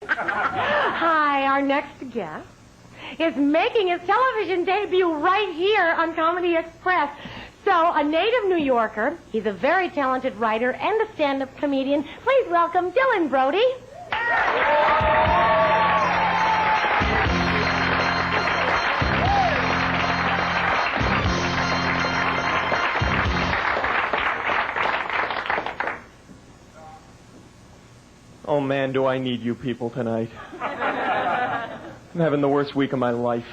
Hi, our next guest is making his television debut right here on Comedy Express. So, a native New Yorker, he's a very talented writer and a stand-up comedian. Please welcome Dylan Brody. Oh, man, do I need you people tonight. I'm having the worst week of my life.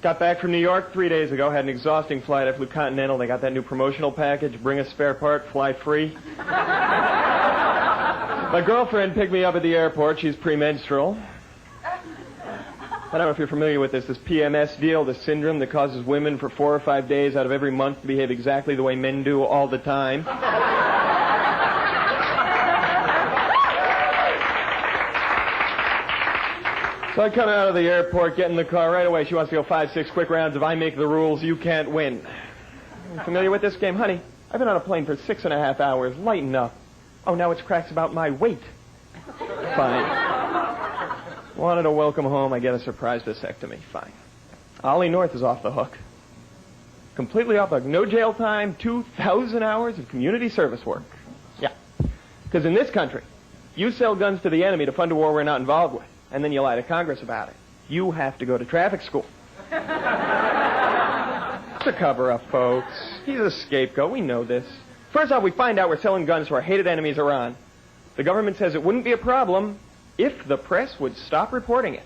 Got back from New York 3 days ago, had an exhausting flight. I flew Continental. They got that new promotional package, bring a spare part, fly free. My girlfriend picked me up at the airport. She's premenstrual. I don't know if you're familiar with this PMS deal, the syndrome that causes women for 4 or 5 days out of every month to behave exactly the way men do all the time. So I come out of the airport, get in the car right away. She wants to go 5, 6 quick rounds of I make the rules, you can't win. Familiar with this game? Honey, I've been on a plane for 6.5 hours. Lighten up. Oh, now it's cracks about my weight. Fine. Wanted to welcome home. I get a surprise vasectomy. Fine. Ollie North is off the hook. Completely off the hook. No jail time, 2,000 hours of community service work. Yeah. Because in this country, you sell guns to the enemy to fund a war we're not involved with. And then you lie to Congress about it. You have to go to traffic school. It's a cover-up, folks. He's a scapegoat. We know this. First off, we find out we're selling guns to our hated enemies, Iran. The government says it wouldn't be a problem if the press would stop reporting it.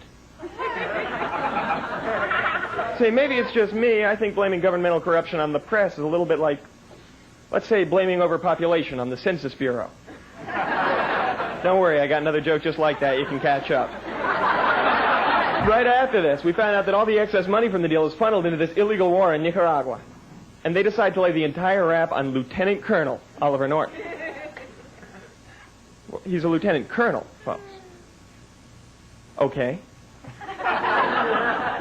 Say, maybe it's just me. I think blaming governmental corruption on the press is a little bit like, let's say, blaming overpopulation on the Census Bureau. Don't worry, I got another joke just like that. You can catch up. Right after this, we found out that all the excess money from the deal is funneled into this illegal war in Nicaragua. And they decide to lay the entire rap on Lieutenant Colonel Oliver North. Well, he's a lieutenant colonel, folks. Okay.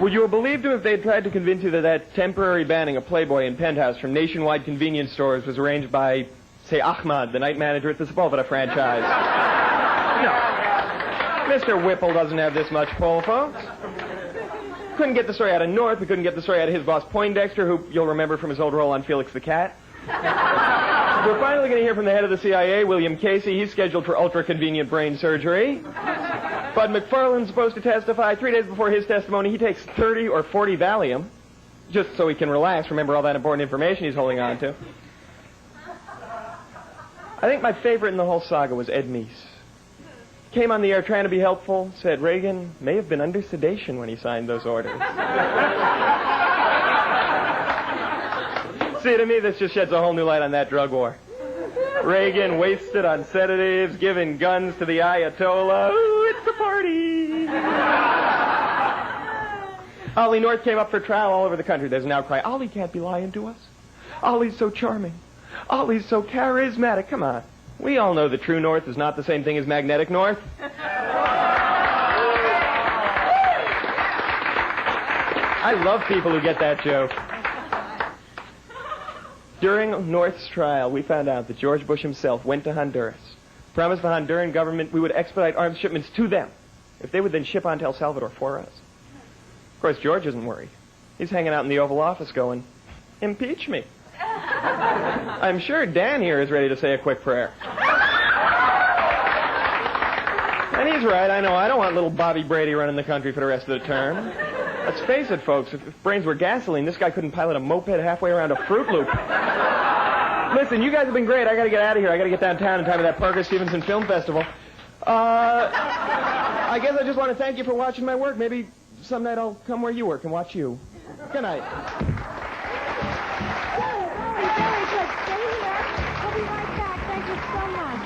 Would you have believed him if they had tried to convince you that that temporary banning of Playboy and Penthouse from nationwide convenience stores was arranged by, say, Ahmad, the night manager at the Sepulveda franchise? No. Mr. Whipple doesn't have this much pull, folks. Couldn't get the story out of North. We couldn't get the story out of his boss, Poindexter, who you'll remember from his old role on Felix the Cat. We're finally going to hear from the head of the CIA, William Casey. He's scheduled for ultra-convenient brain surgery. Bud McFarlane's supposed to testify. 3 days before his testimony, he takes 30 or 40 Valium, just so he can relax, remember all that important information he's holding on to. I think my favorite in the whole saga was Ed Meese. Came on the air trying to be helpful, said Reagan may have been under sedation when he signed those orders. See, to me, this just sheds a whole new light on that drug war. Reagan wasted on sedatives, giving guns to the Ayatollah. Ooh, it's a party. Ollie North came up for trial all over the country. There's an outcry. Ollie can't be lying to us. Ollie's so charming. Ollie's so charismatic. Come on. We all know the true North is not the same thing as magnetic North. I love people who get that joke. During North's trial, we found out that George Bush himself went to Honduras, promised the Honduran government we would expedite arms shipments to them if they would then ship on to El Salvador for us. Of course, George isn't worried. He's hanging out in the Oval Office going, impeach me. I'm sure Dan here is ready to say a quick prayer. And he's right, I know. I don't want little Bobby Brady running the country for the rest of the term. Let's face it, folks, if brains were gasoline, this guy couldn't pilot a moped halfway around a Fruit Loop. Listen, you guys have been great. I gotta get out of here. I gotta get downtown in time for that Parker Stevenson Film Festival. I guess I just want to thank you for watching my work. Maybe some night I'll come where you work and watch you. Good night. Very good. Stay here. We'll be right back. Thank you so much.